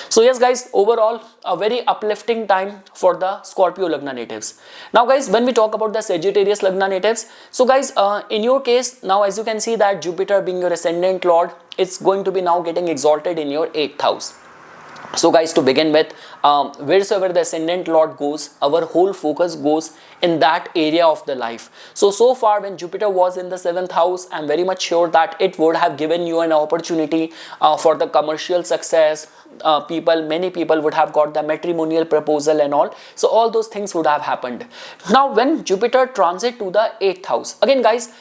So yes guys, overall a very uplifting time for the Scorpio Lagna natives. Now guys, when we talk about the Sagittarius Lagna natives, so guys, in your case, now as you can see that Jupiter being your ascendant lord, it's going to be now getting exalted in your 8th house. So guys, to begin with, wheresoever the ascendant lord goes, our whole focus goes in that area of the life. So far when Jupiter was in the 7th house, I'm very much sure that it would have given you an opportunity for the commercial success. Many people would have got the matrimonial proposal and all. So all those things would have happened. Now when Jupiter transit to the 8th house, again guys,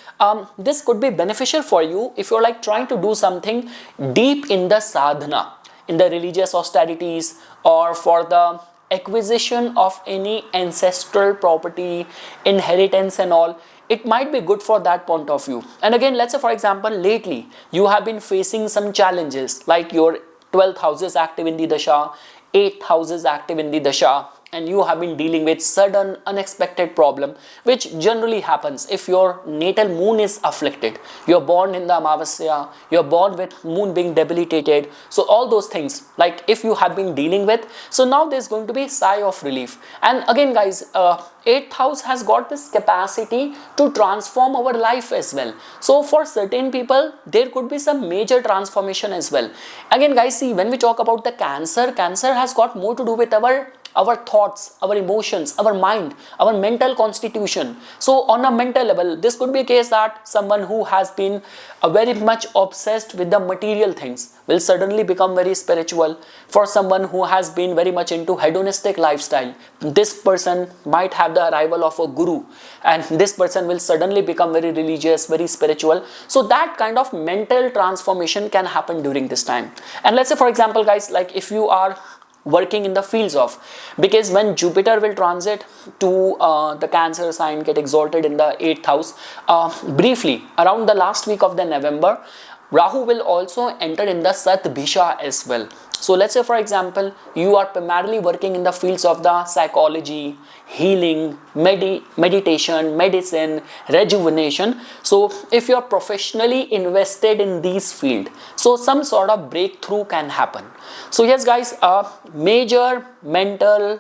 this could be beneficial for you if you're like trying to do something deep in the sadhana, in the religious austerities, or for the acquisition of any ancestral property, inheritance and all. It might be good for that point of view. And again, let's say for example, lately you have been facing some challenges, like your 12th house is active in the Dasha, 8th house is active in the Dasha, and you have been dealing with sudden unexpected problem, which generally happens if your natal moon is afflicted. You're born in the Amavasya, you're born with moon being debilitated, so all those things, like if you have been dealing with, so now there's going to be sigh of relief. And again guys, 8th house has got this capacity to transform our life as well. So for certain people there could be some major transformation as well. Again guys, see, when we talk about the Cancer has got more to do with our thoughts, our emotions, our mind, our mental constitution. So on a mental level, this could be a case that someone who has been very much obsessed with the material things will suddenly become very spiritual. For someone who has been very much into hedonistic lifestyle, this person might have the arrival of a guru, and this person will suddenly become very religious, very spiritual. So that kind of mental transformation can happen during this time. And let's say for example guys, like if you are working in the fields of, because when Jupiter will transit to the Cancer sign, get exalted in the 8th house, briefly around the last week of the November, Rahu will also enter in the Satbhisha as well. So let's say for example, you are primarily working in the fields of the psychology, healing, meditation, medicine, rejuvenation. So if you are professionally invested in these fields, so some sort of breakthrough can happen. So yes guys, major mental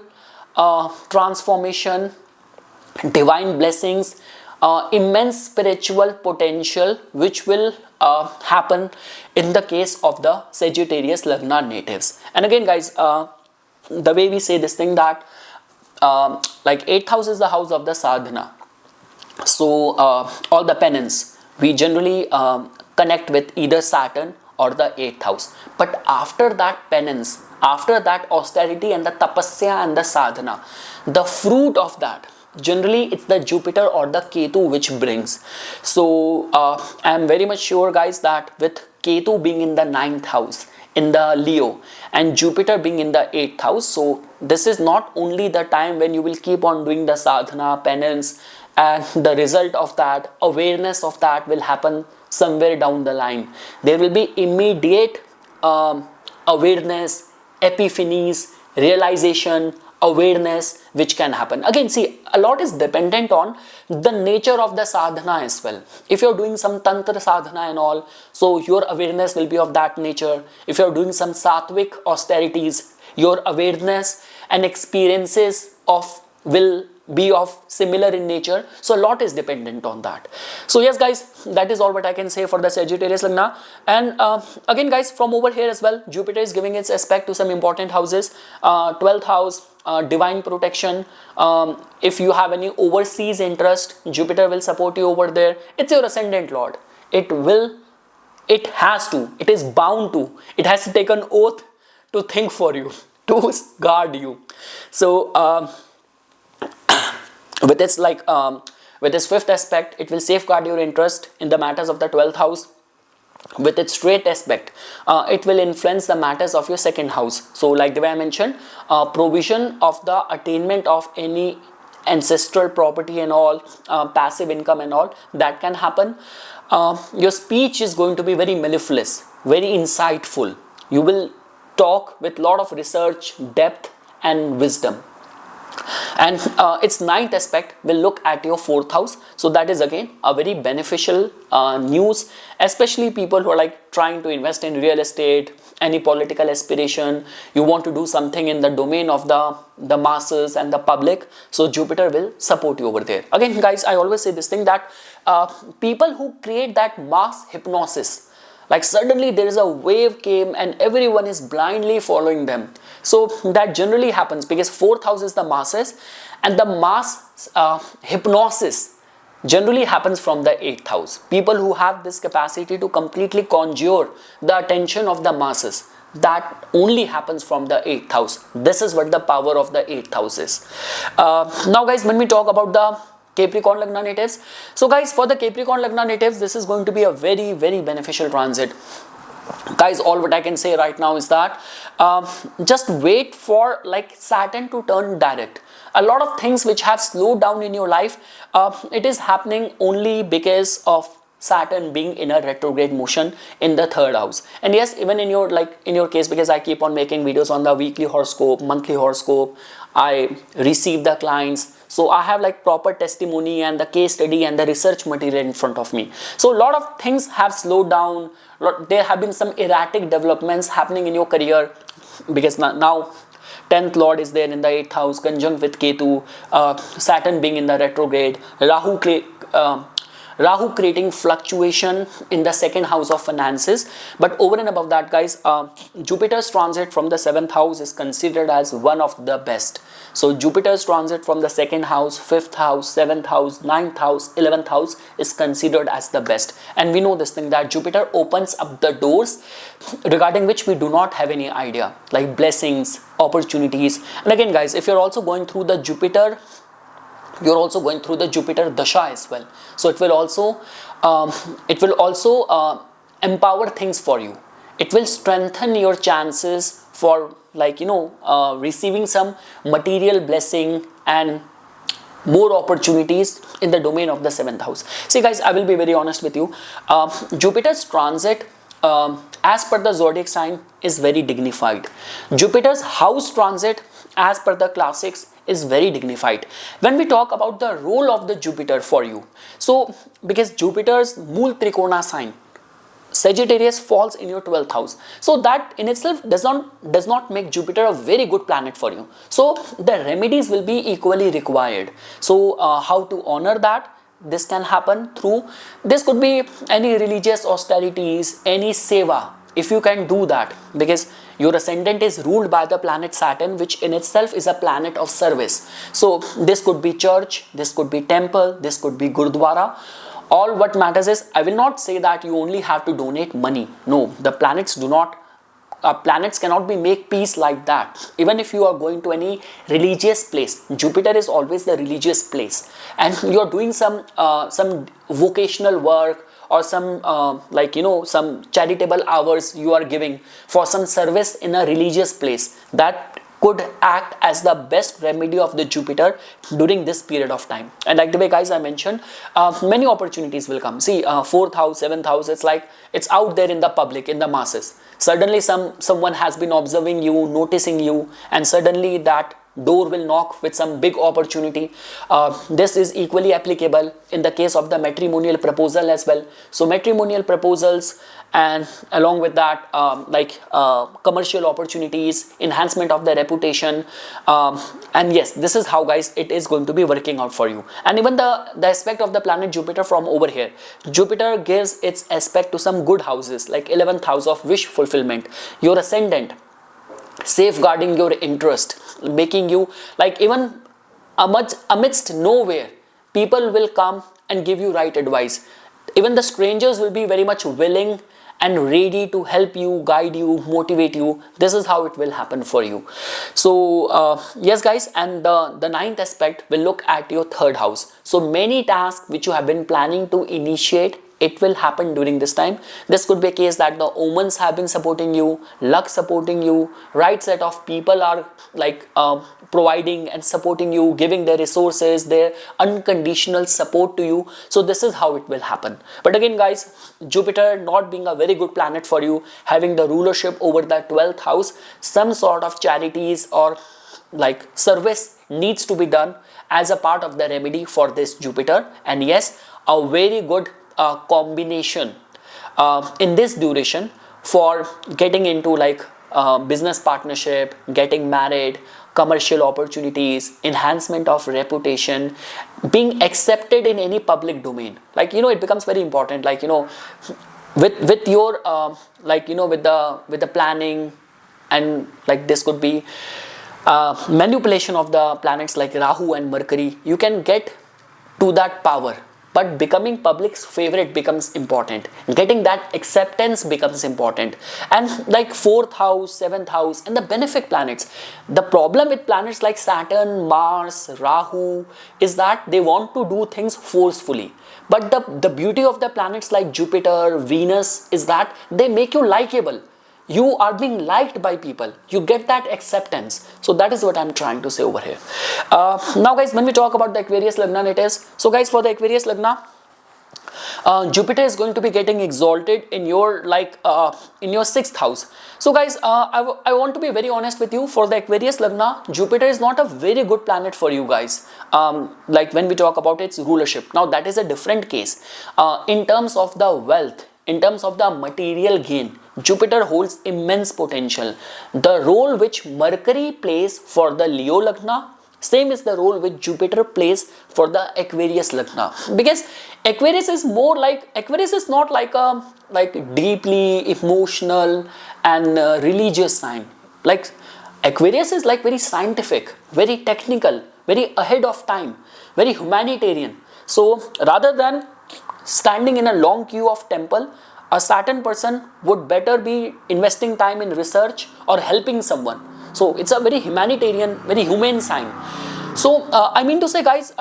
transformation, divine blessings, immense spiritual potential which will happen in the case of the Sagittarius Lagna natives. And again guys, the way we say this thing that like 8th house is the house of the sadhana. So all the penance we generally connect with either Saturn or the 8th house. But after that penance, after that austerity and the tapasya and the sadhana, the fruit of that, generally it's the Jupiter or the Ketu which brings. So I am very much sure guys that with Ketu being in the 9th house in the Leo and Jupiter being in the 8th house, so this is not only the time when you will keep on doing the sadhana, penance, and the result of that, awareness of that will happen somewhere down the line. There will be immediate awareness, epiphanies, realization, awareness which can happen. Again, see, a lot is dependent on the nature of the sadhana as well. If you're doing some tantra sadhana and all, so your awareness will be of that nature. If you're doing some sattvic austerities, your awareness and experiences of will be of similar in nature. So a lot is dependent on that. So yes guys, that is all what I can say for the Sagittarius Lagna. And again guys, from over here as well, Jupiter is giving its aspect to some important houses. 12th house, divine protection. If you have any overseas interest, Jupiter will support you over there. It's your ascendant lord. It is bound to, it has to take an oath to think for you, to guard you. So with its with its 5th aspect, it will safeguard your interest in the matters of the 12th house. With its straight aspect, it will influence the matters of your 2nd house. So like the way I mentioned, provision of the attainment of any ancestral property and all, passive income and all, that can happen. Your speech is going to be very mellifluous, very insightful. You will talk with lot of research, depth and wisdom. And its 9th aspect will look at your 4th house. So that is again a very beneficial news, especially people who are like trying to invest in real estate, any political aspiration, you want to do something in the domain of the masses and the public. So Jupiter will support you over there. Again guys, I always say this thing that people who create that mass hypnosis, like suddenly there is a wave came and everyone is blindly following them. So that generally happens because 4th house is the masses, and the mass hypnosis generally happens from the 8th house. People who have this capacity to completely conjure the attention of the masses, that only happens from the 8th house. This is what the power of the 8th house is. Now guys, when we talk about the Capricorn Lagna natives, so guys, for the Capricorn Lagna natives, this is going to be a very, very beneficial transit. Guys, all what I can say right now is that just wait for like Saturn to turn direct. A lot of things which have slowed down in your life, it is happening only because of Saturn being in a retrograde motion in the third house. And yes, even in your case, because I keep on making videos on the weekly horoscope, monthly horoscope, I receive the clients, so I have like proper testimony and the case study and the research material in front of me. So a lot of things have slowed down. There have been some erratic developments happening in your career, because now 10th lord is there in the 8th house conjunct with Ketu, Saturn being in the retrograde, Rahu creating fluctuation in the second house of finances. But over and above that, guys, Jupiter's transit from the 7th house is considered as one of the best. So Jupiter's transit from the second house, 5th house, 7th house, 9th house, 11th house is considered as the best. And we know this thing that Jupiter opens up the doors regarding which we do not have any idea, like blessings, opportunities. And again, guys, if you're also going through the Jupiter dasha as well, so it will also empower things for you. It will strengthen your chances for receiving some material blessing and more opportunities in the domain of the 7th house. See guys, I will be very honest with you. Jupiter's transit as per the zodiac sign is very dignified. Jupiter's house transit as per the classics is very dignified. When we talk about the role of the Jupiter for you, so because Jupiter's Mool Trikona sign Sagittarius falls in your 12th house, so that in itself does not make Jupiter a very good planet for you. So the remedies will be equally required. So how to honor that? This can happen through, this could be any religious austerities, any seva, if you can do that, because your ascendant is ruled by the planet Saturn, which in itself is a planet of service. So this could be church, this could be temple, this could be Gurdwara. All what matters is, I will not say that you only have to donate money. No, the planets do not, planets cannot be make peace like that. Even if you are going to any religious place, Jupiter is always the religious place, and you are doing some vocational work, or some some charitable hours you are giving for some service in a religious place, that could act as the best remedy of the Jupiter during this period of time. And like the way guys I mentioned, many opportunities will come. See, 4th house, 7th house, it's like it's out there in the public, in the masses. Suddenly someone has been observing you, noticing you, and suddenly that door will knock with some big opportunity. This is equally applicable in the case of the matrimonial proposal as well. So matrimonial proposals, and along with that commercial opportunities, enhancement of the reputation, and yes, this is how guys it is going to be working out for you. And even the aspect of the planet Jupiter from over here, Jupiter gives its aspect to some good houses, like 11th house of wish fulfillment, your ascendant, safeguarding your interest, making you like, even amidst nowhere, people will come and give you right advice. Even the strangers will be very much willing and ready to help you, guide you, motivate you. This is how it will happen for you. So yes guys, and the 9th aspect will look at your 3rd house. So many tasks which you have been planning to initiate, it will happen during this time. This could be a case that the omens have been supporting you, luck supporting you, right set of people are like providing and supporting you, giving their resources, their unconditional support to you. So this is how it will happen. But again guys, Jupiter not being a very good planet for you, having the rulership over the 12th house, some sort of charities or like service needs to be done as a part of the remedy for this Jupiter. And yes, a very good combination in this duration for getting into like business partnership, getting married, commercial opportunities, enhancement of reputation, being accepted in any public domain. Like it becomes very important, like with your with the planning, and like this could be manipulation of the planets like Rahu and Mercury. You can get to that power, but becoming public's favorite becomes important. Getting that acceptance becomes important. And like 4th house, 7th house, and the benefic planets. The problem with planets like Saturn, Mars, Rahu is that they want to do things forcefully. But the beauty of the planets like Jupiter, Venus is that they make you likable. You are being liked by people. You get that acceptance. So that is what I'm trying to say over here. Now guys, when we talk about the Aquarius Lagna, it is, so guys, for the Aquarius Lagna, Jupiter is going to be getting exalted in your in your sixth house. So guys, I want to be very honest with you. For the Aquarius Lagna, Jupiter is not a very good planet for you guys. Like when we talk about its rulership, now that is a different case. In terms of the wealth, in terms of the material gain, Jupiter holds immense potential. The role which Mercury plays for the Leo Lagna, same is the role which Jupiter plays for the Aquarius Lagna. Because Aquarius is more like, Aquarius is not like a deeply emotional and religious sign. Like Aquarius is like very scientific, very technical, very ahead of time, very humanitarian. So rather than standing in a long queue of temple, a Saturn person would better be investing time in research or helping someone. So it's a very humanitarian, very humane sign. So I mean to say guys,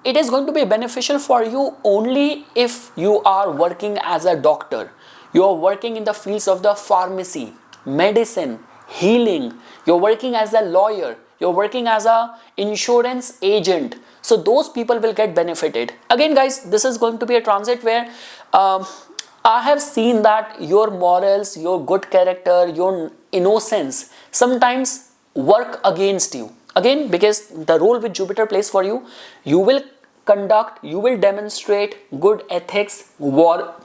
it is going to be beneficial for you only if you are working as a doctor, you are working in the fields of the pharmacy, medicine, healing, you're working as a lawyer, you're working as a insurance agent. So those people will get benefited. Again guys, this is going to be a transit where I have seen that your morals, your good character, your innocence sometimes work against you. Again, because the role which Jupiter plays for you, you will conduct, you will demonstrate good ethics, morals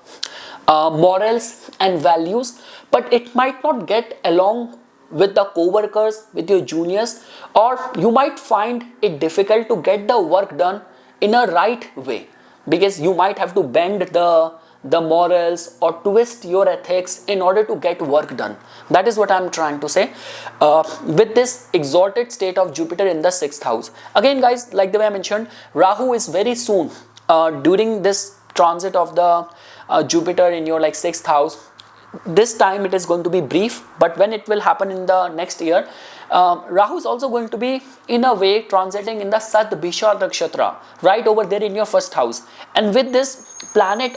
and values, but it might not get along with the co-workers, with your juniors, or you might find it difficult to get the work done in a right way, because you might have to bend the morals or twist your ethics in order to get work done. That is what I'm trying to say with this exalted state of Jupiter in the sixth house. Again guys, like the way I mentioned, Rahu is very soon during this transit of the Jupiter in your like sixth house. This time it is going to be brief, but when it will happen in the next year, Rahu is also going to be in a way transiting in the Sadbhisha Nakshatra, right over there in your first house. And with this planet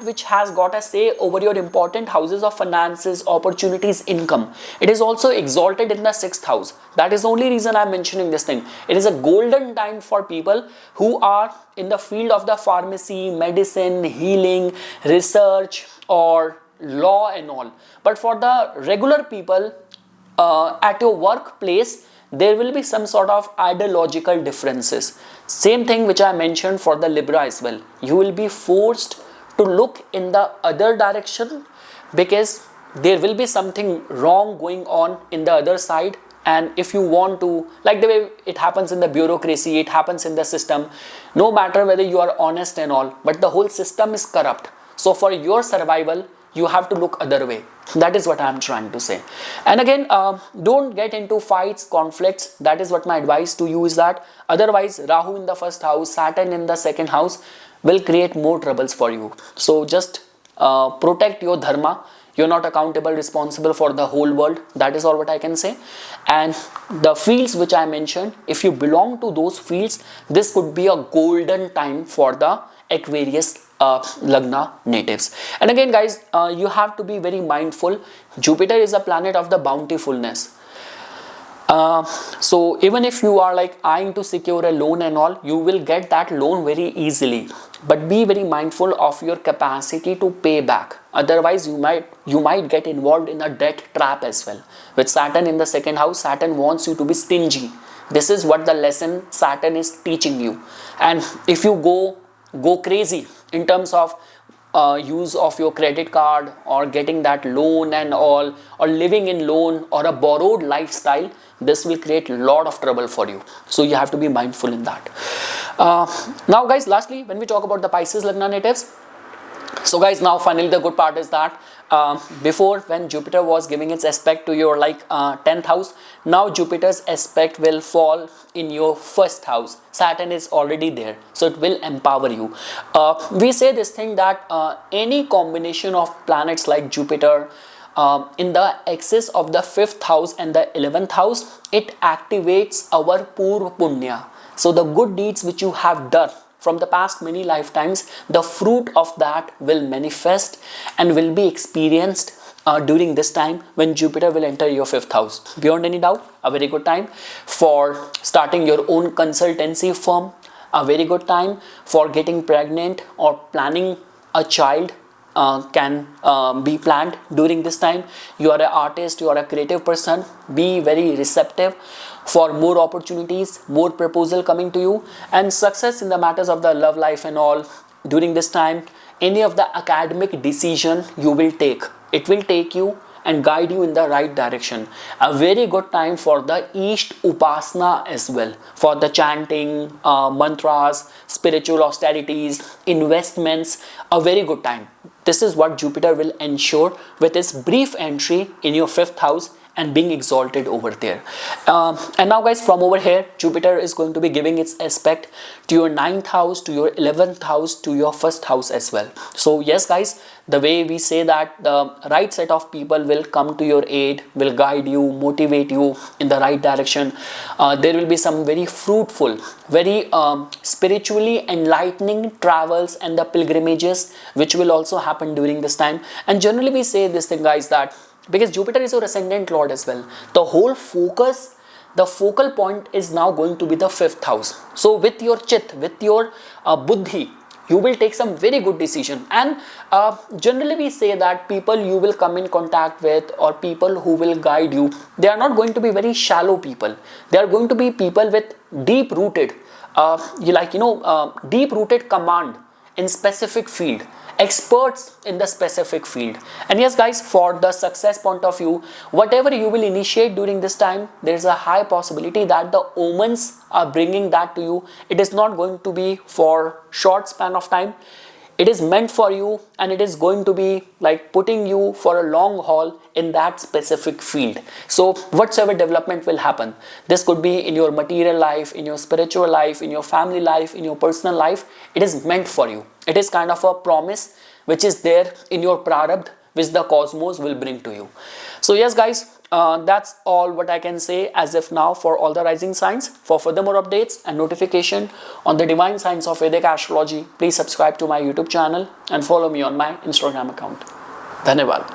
which has got a say over your important houses of finances, opportunities, income, it is also exalted in the sixth house. That is the only reason I'm mentioning this thing. It is a golden time for people who are in the field of the pharmacy, medicine, healing, research, or law and all. But for the regular people at your workplace, there will be some sort of ideological differences. Same thing which I mentioned for the Libra as well. You will be forced to look in the other direction because there will be something wrong going on in the other side. And if you want to, like the way it happens in the bureaucracy, it happens in the system, no matter whether you are honest and all, but the whole system is corrupt. So for your survival, you have to look other way. That is what I'm trying to say. And again, don't get into fights, conflicts. That is what my advice to you is that. Otherwise, Rahu in the first house, Saturn in the second house will create more troubles for you. So just protect your dharma. You're not accountable, responsible for the whole world. That is all what I can say. And the fields which I mentioned, if you belong to those fields, this could be a golden time for the Aquarius Lagna natives. And again guys, you have to be very mindful. Jupiter is a planet of the bountifulness. So even if you are like eyeing to secure a loan and all, you will get that loan very easily. But be very mindful of your capacity to pay back. Otherwise, you might get involved in a debt trap as well. With Saturn in the second house, Saturn wants you to be stingy. This is what the lesson Saturn is teaching you. And if you go crazy in terms of use of your credit card or getting that loan and all, or living in loan or a borrowed lifestyle, this will create a lot of trouble for you. So you have to be mindful in that. Now guys, lastly, when we talk about the Pisces Lagna natives, so guys, now finally the good part is that before, when Jupiter was giving its aspect to your 10th house, now Jupiter's aspect will fall in your first house. Saturn is already there, so it will empower you. We say this thing that any combination of planets like Jupiter in the axis of the 5th house and the 11th house, it activates our Purva Punya. So the good deeds which you have done from the past many lifetimes, the fruit of that will manifest and will be experienced during this time when Jupiter will enter your 5th house. Beyond any doubt, a very good time for starting your own consultancy firm, a very good time for getting pregnant or planning a child. Can be planned during this time. You are an artist, you are a creative person, be very receptive for more opportunities, more proposal coming to you, and success in the matters of the love life and all. During this time, any of the academic decision you will take, it will take you and guide you in the right direction. A very good time for the East Upasana as well, for the chanting, mantras, spiritual austerities, investments. A very good time. This is what Jupiter will ensure with its brief entry in your 5th house and being exalted over there. And now guys, from over here, Jupiter is going to be giving its aspect to your 9th house, to your 11th house, to your 1st house as well. So yes guys, the way we say that the right set of people will come to your aid, will guide you, motivate you in the right direction. There will be some very fruitful, very spiritually enlightening travels and the pilgrimages which will also happen during this time. And generally we say this thing guys, that because Jupiter is your ascendant lord as well, the whole focus, the focal point is now going to be the 5th house. So with your chit, with your buddhi, you will take some very good decision. And generally we say that people you will come in contact with, or people who will guide you, they are not going to be very shallow people. They are going to be people with deep rooted deep rooted command in specific field, experts in the specific field. And yes guys, for the success point of view, whatever you will initiate during this time, there is a high possibility that the omens are bringing that to you. It is not going to be for short span of time. It is meant for you, and it is going to be like putting you for a long haul in that specific field. So whatsoever development will happen, this could be in your material life, in your spiritual life, in your family life, in your personal life, it is meant for you. It is kind of a promise which is there in your prarabdha, which the cosmos will bring to you. So yes guys, that's all what I can say as of now for all the rising signs. For further more updates and notification on the divine science of Vedic astrology, please subscribe to my YouTube channel and follow me on my Instagram account. Dhanyavad.